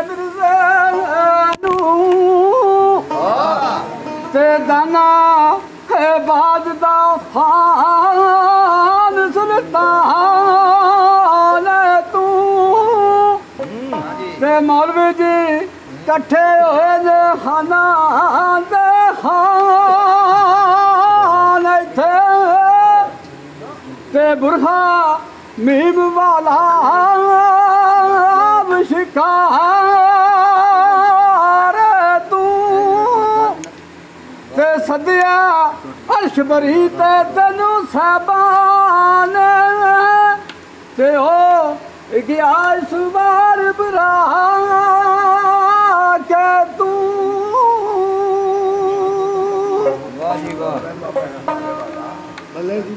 मिर्ज़े ते दाना है बाजदा खान सुल्तान तू ते मौलवी जी कट्ठे होए ने खाना दे खान इत्थे ते बुरखा मीम वाला शिकार तू ते सदिया अर्श बरी ते तेनू साबान ते ओ गया इस बार बुरा के तू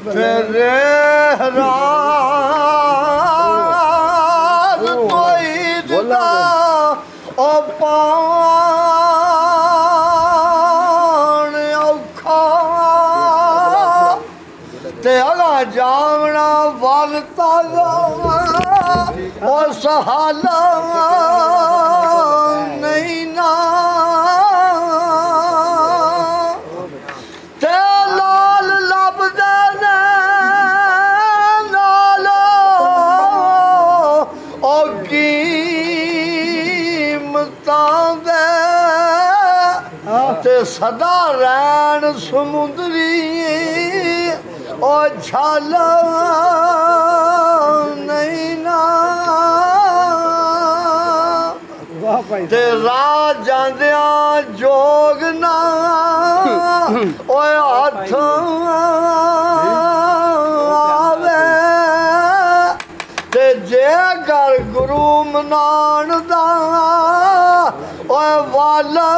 तेरे राज कोई दिता ओ पान औखा ते अगा जावना वरता ओ सहाला नहीं ना सदा रैन समुंदरी ओ झाला नहीं ना ते राह जांदिया जोग ना ओ हाथ आवे ते जे घर गुरु मनान दा ओ वाला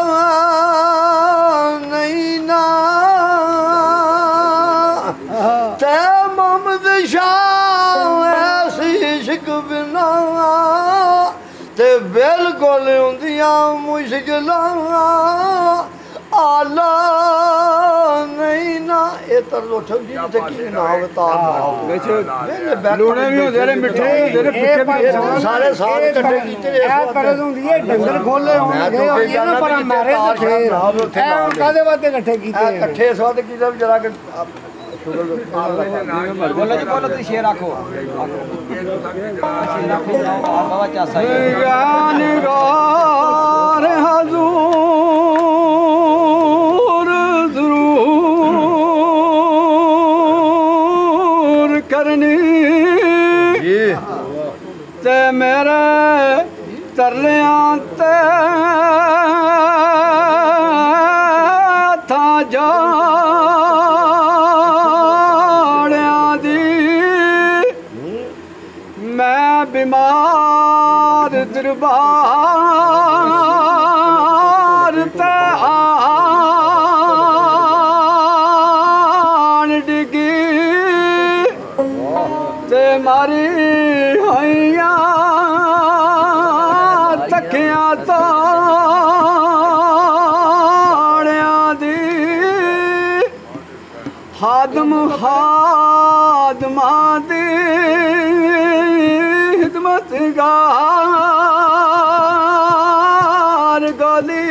बिल्कुल होंदियां मुश्किलां आला नहीं ना ये तरह उठ जी जिथे की ना होवे तार ना होवे लूणे भी होंदे ने मिठे होंदे ने फिक्के सारे साथ इकट्ठे कीते ए तरह होंदी है डंगर खोले होंगे ये ना पर मारे तो फिर ए कादे वास्ते इकट्ठे कीते इकट्ठे साथ कीते जरा के बोलो जी बोलो तुम शेर आखो बाबा चासा निगार हुजूर जरूर करनी ते मेरे तरलियां ते था जा बीमार दरबार ते आन डिगी ते मारी होइया तकिया ताड़िया दी हादम हादमा दी गार गली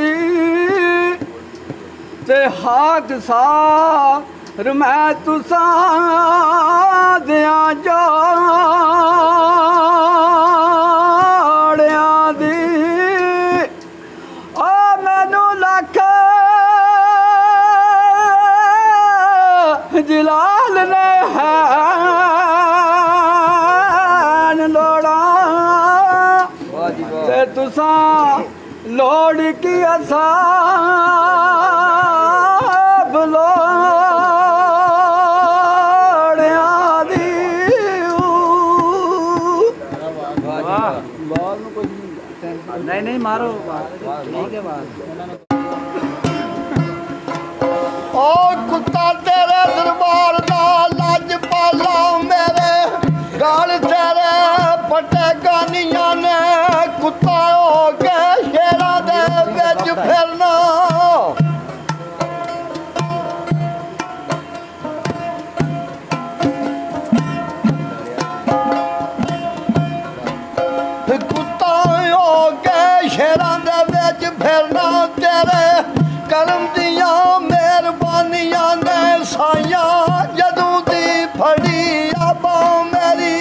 ते हाथ सार मैं तुसा दिया जाड़िया दी ओ मैनू लख जलाल ने है तुसा लोड़ की असाब लोड़िया दी नहीं मारो ठीक है बात ओ कुत्ता तेरे दरबार दा लज पाला मेरे गाल तेरे पटे गानिया ने कुत्ता हो के शेरा दे विच फिरना कुत्ता हो के ਸ਼ਹਿਰਾਂ ਦੇ ਵਿੱਚ ਫਿਰਨਾ ਤੇਰੇ ਕਰਮ ਦੀਆਂ ਮਿਹਰਬਾਨੀਆਂ ਨੇ ਸਾਈਆਂ ਜਦੋਂ ਦੀ ਫੜੀ ਆਬਾ ਮੇਰੀ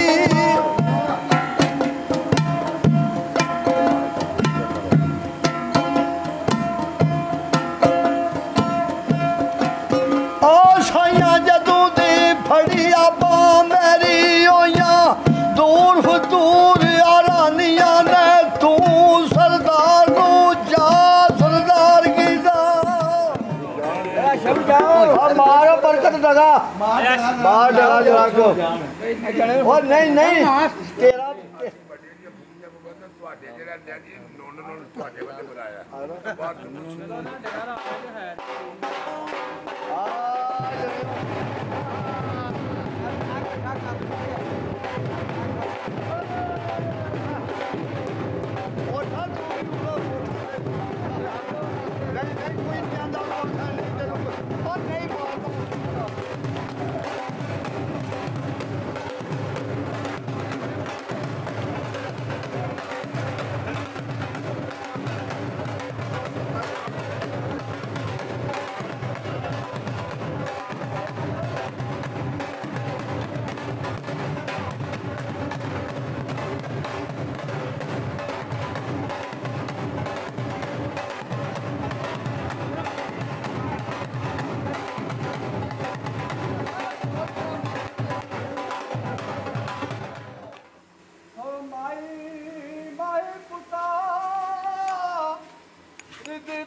ਸਾਈਆਂ ਜਦੋਂ ਦੀ ਫੜੀ ਆਬਾ ਮੇਰੀ ਹੋਈਆਂ ਦੂਰ ਦੂਰ ਆਰਾਨੀਆਂ ਨੇ ਤੂੰ ਸਰਦਾਰ ਨੂੰ ਜਾ ਸਰਦਾਰ ਕੀ ਦਾ ਮਾਰੋ ਬਰਕਤ ਦਗਾ ਮਾਰ ਡਰਾ ਜਰਾ ਕੋ ਉਹ ਨਹੀਂ ਨਹੀਂ ਤੇਰਾ ਤੁਹਾਡੇ ਜਿਹੜਾ ਡੈਡੀ ਨੋਨ ਤੁਹਾਡੇ ਵੱਲ ਬੁਲਾਇਆ ਬਾਹਰ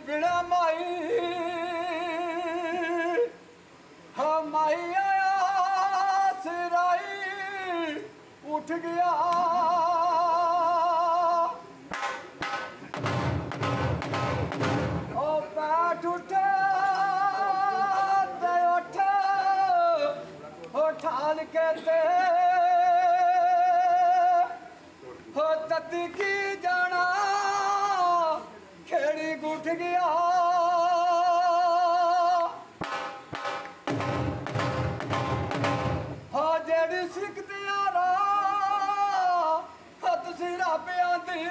बिना माई हाँ माई आया सिराई उठ गया ओ बैठ उठे ते उठ हो ठान के ते हो तती की जाना खेड़ी गुठ गया हाँ जेड़ी सिकती यारा हथ सिरा पे आंदी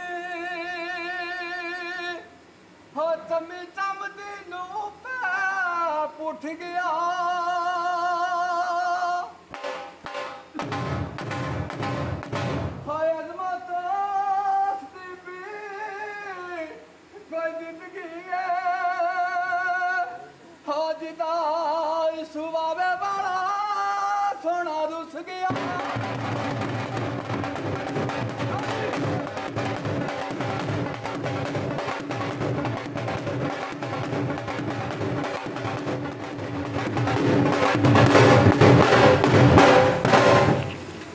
हाँ तमी चमदी नू पे पुठ गया हाँ अजमत जिंदगी है हाजिदा सुबावे वाला सोना रुस गया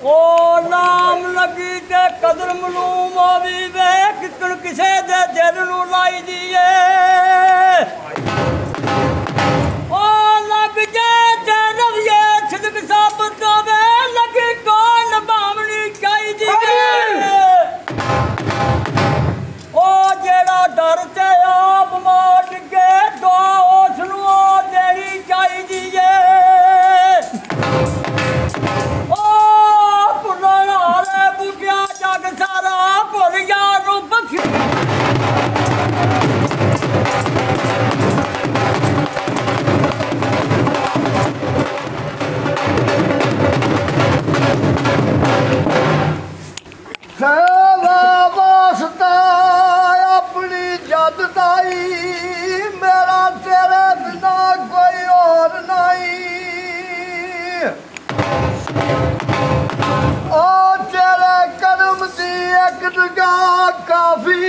ओ नाम लगी ते कदर मलूम आवी वे कितन किसे दे दिल नू लाई दीए ओ लग जाए ते रविए सिदक साबत होवे लगी कौन बावनी चाहिदी ओ जेड़ा डर ते आप मार के दो उस नू देनी चाहिदी जग सारा भुल यार बख्श सेवा वास्ता अपनी जद दाई मेरा तेरे बिना कोई और नहीं ओ तेरे कर्म दी एक निगाह काफी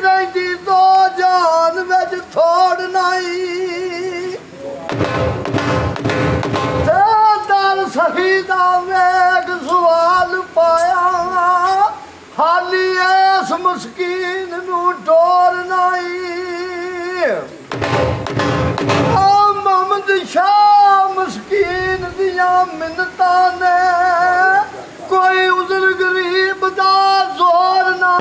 रही दो जान विच थोड़ नहीं दर सखी दा वेग सवाल पाया हाली इस मुस्कीन नू डोर नहीं मोहम्मद शाह मुस्कीन दिया मिन्नता ने कोई उजर गरीब दा जोर ना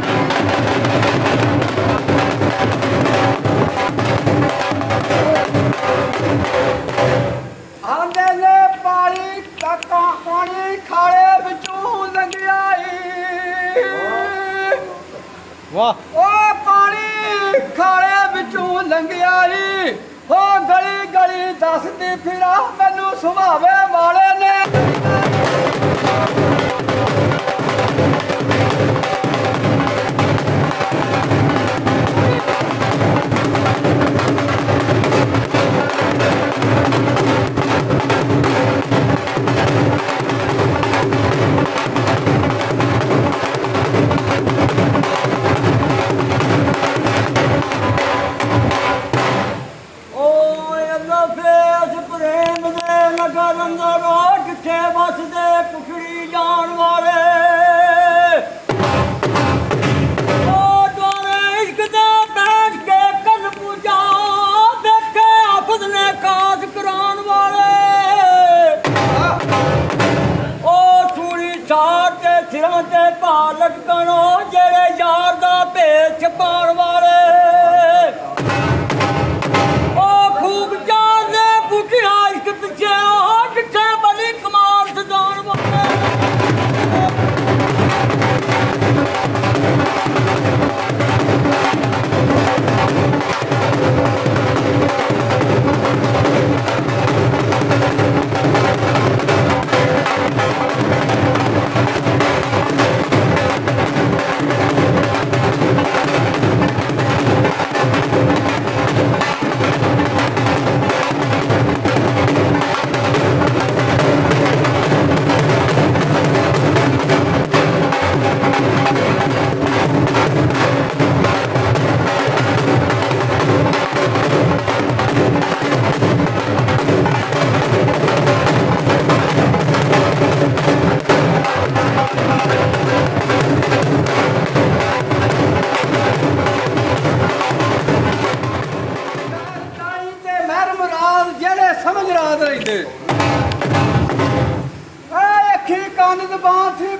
आंदे ने पानी तका पानी खाड़े बिचू लंघिया वाह ओ ਖਾਲਿਆਂ ਵਿੱਚੋਂ ਲੰਘਿਆ ਈ ਹੋ ਗਲੀ ਗਲੀ ਦੱਸਦੀ ਫਿਰਾਂ ਮੈਨੂੰ ਸੁਭਾਵੇ ਵਾਲੇ ਨੇ ਨਗਰ ਅੰਦਰ ਕਿੱਥੇ ਵਸਦੇ ਕੁਖੜੀ ਜਾਣ ਵਾਲੇ ਉਹ ਦੁਆਰੇ ਇਸ਼ਕ ਦੇ ਬੈਠ ਕੇ ਕੰਨ ਪੂਜਾ ਦੇਖੇ ਆਫਤ ਨੇ ਕਾਸ ਕਰਾਉਣ ਵਾਲੇ ਉਹ ਸੂਰੀ ਸਾਰ ਤੇ ਸਿਰਾਂ ਤੇ ਪਾ ਲਟਕਣੋ ਜਿਹੜੇ ਯਾਰ ਦਾ ਭੇਤ ਛਪਾਉਣ ਵਾਲੇ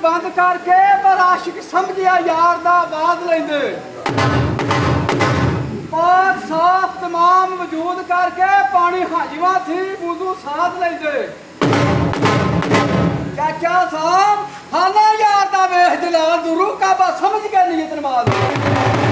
ਬੰਦ ਕਰਕੇ ਪਰ ਆਸ਼ਿਕ ਸਮਝਿਆ ਯਾਰ ਦਾ ਬਾਦ ਲੈਂਦੇ ਪਾਕ ਸਾਫ ਤਮਾਮ ਵਜੂਦ ਕਰਕੇ ਪਾਣੀ ਹਾਜਵਾ ਥੀ ਵੁਜ਼ੂ ਸਾਧ ਲੈਂਦੇ ਚਾਚਾ ਸਾਹਿਬ ਹਾਲਾ ਯਾਰ ਦਾ ਵੇਖ ਜਲਾਲ ਦੁਰੂ ਕਾਬਾ ਸਮਝ ਕੇ ਨੀਅਤ ਨਮਾਜ਼